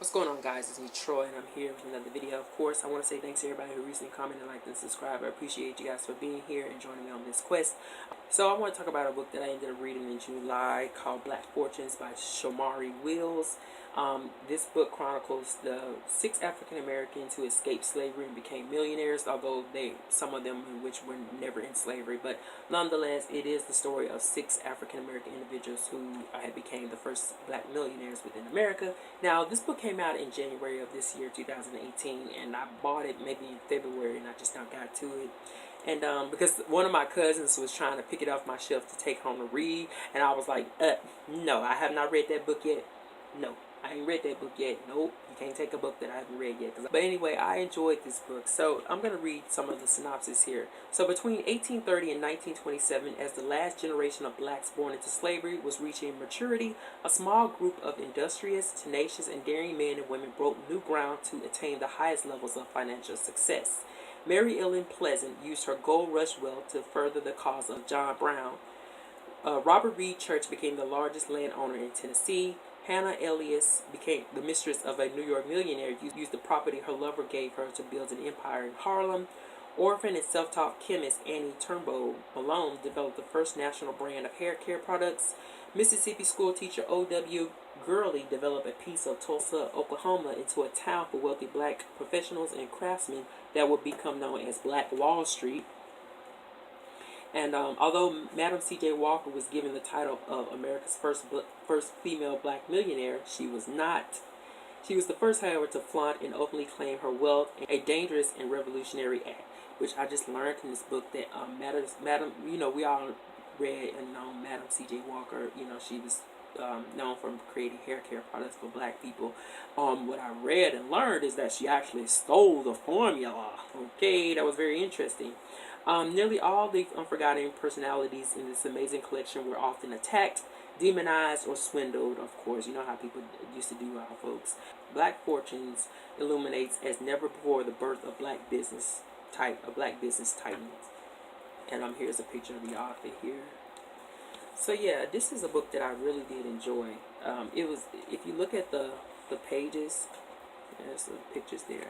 What's going on, guys? It's me, Troy, and I'm here with another video. Of course, I want to say thanks to everybody who recently commented, liked, and subscribed. I appreciate you guys for being here and joining me on this quest. So I want to talk about a book that I ended up reading in July called Black Fortunes by Shomari. This book chronicles the 6 African Americans who escaped slavery and became millionaires, although some of them in which were never in slavery. But nonetheless, it is the story of 6 African American individuals who had became the first black millionaires within America. Now, this book came out in January of this year, 2018, and I bought it maybe in February, and I just now got to it. And because one of my cousins was trying to pick it off my shelf to take home to read, and I was like, no, I have not read that book yet. No, I ain't read that book yet. Nope, you can't take a book that I haven't read yet. But anyway, I enjoyed this book, so I'm going to read some of the synopsis here. So between 1830 and 1927, as the last generation of blacks born into slavery was reaching maturity, a small group of industrious, tenacious, and daring men and women broke new ground to attain the highest levels of financial success. Mary Ellen Pleasant used her gold rush wealth to further the cause of John Brown. Robert Reed Church became the largest landowner in Tennessee. Hannah Elias became the mistress of a New York millionaire, used the property her lover gave her to build an empire in Harlem. Orphan and self-taught chemist Annie Turnbow Malone developed the first national brand of hair care products. Mississippi school teacher O.W. Gurley developed a piece of Tulsa, Oklahoma into a town for wealthy black professionals and craftsmen that would become known as Black Wall Street. And although Madam C.J. Walker was given the title of America's first female black millionaire, she was not. She was the first, however, to flaunt and openly claim her wealth, a dangerous and revolutionary act, which I just learned in this book that Madam, we all read and know Madam C.J. Walker. She was known for creating hair care products for black people. What I read and learned is that she actually stole the formula. Okay, that was very interesting. Nearly all the unforgotten personalities in this amazing collection were often attacked, demonized, or swindled. Of course, you know how people used to do our folks. Black Fortunes illuminates as never before the birth of black business titans. And here's a picture of the author here. So yeah, this is a book that I really did enjoy. It was, if you look at the pages, there's some pictures there.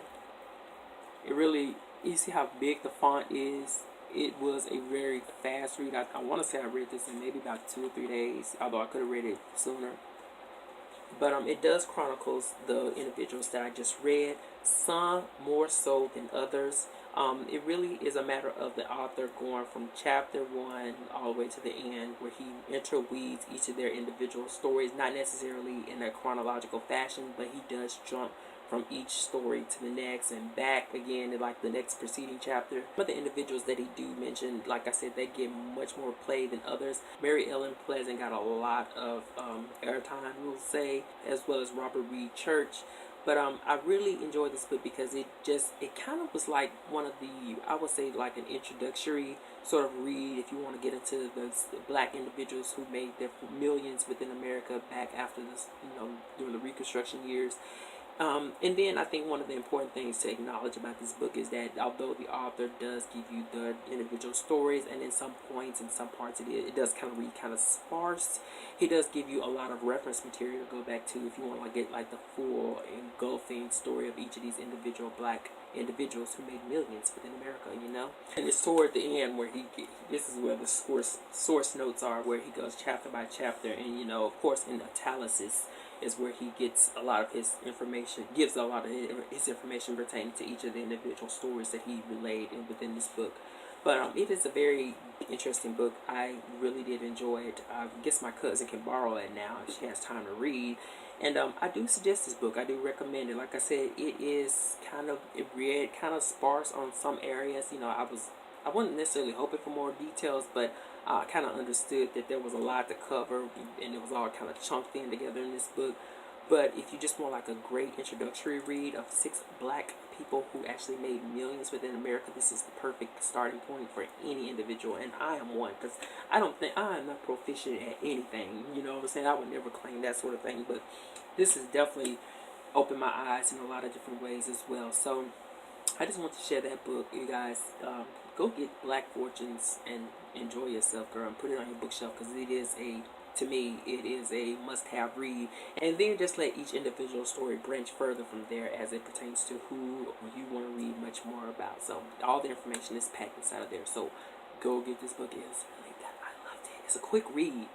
It really, you see how big the font is. It was a very fast read. I want to say I read this in maybe about 2 or 3 days, although I could have read it sooner. But it does chronicles the individuals that I just read, some more so than others. It really is a matter of the author going from chapter 1 all the way to the end, where he interweaves each of their individual stories, not necessarily in a chronological fashion, but he does jump from each story to the next and back again in like the next preceding chapter. But the individuals that he do mention, like I said, they get much more play than others. Mary Ellen Pleasant got a lot of airtime, we'll say, as well as Robert Reed Church. But I really enjoyed this book because it kind of was like one of the, I would say, like an introductory sort of read if you want to get into the black individuals who made their millions within America back after this, during the Reconstruction years. And then I think one of the important things to acknowledge about this book is that although the author does give you the individual stories, and in some points, in some parts it does kind of read kind of sparse, he does give you a lot of reference material to go back to if you want to get like the full engulfing story of each of these individual black individuals who made millions within America, And it's toward the end where this is where the source notes are, where he goes chapter by chapter, and of course in italics is where he gets a lot of his information, gives a lot of his information pertaining to each of the individual stories that he relayed within this book. But it is a very interesting book. I really did enjoy it. I guess my cousin can borrow it now if she has time to read. And I do suggest this book. I do recommend it. Like I said, it is kind of sparse on some areas. I wasn't necessarily hoping for more details, but I kind of understood that there was a lot to cover, and it was all kind of chunked in together in this book. But if you just want like a great introductory read of 6 black people who actually made millions within America, this is the perfect starting point for any individual. And I am one, because I am not proficient at anything. You know what I'm saying? I would never claim that sort of thing. But this has definitely opened my eyes in a lot of different ways as well. So I just want to share that book, you guys. Go get Black Fortunes and enjoy yourself, girl, and put it on your bookshelf, because it is a to me, it is a must-have read. And then just let each individual story branch further from there as it pertains to who you want to read much more about. So all the information is packed inside of there. So go get this book. It's really good. I loved it. It's a quick read.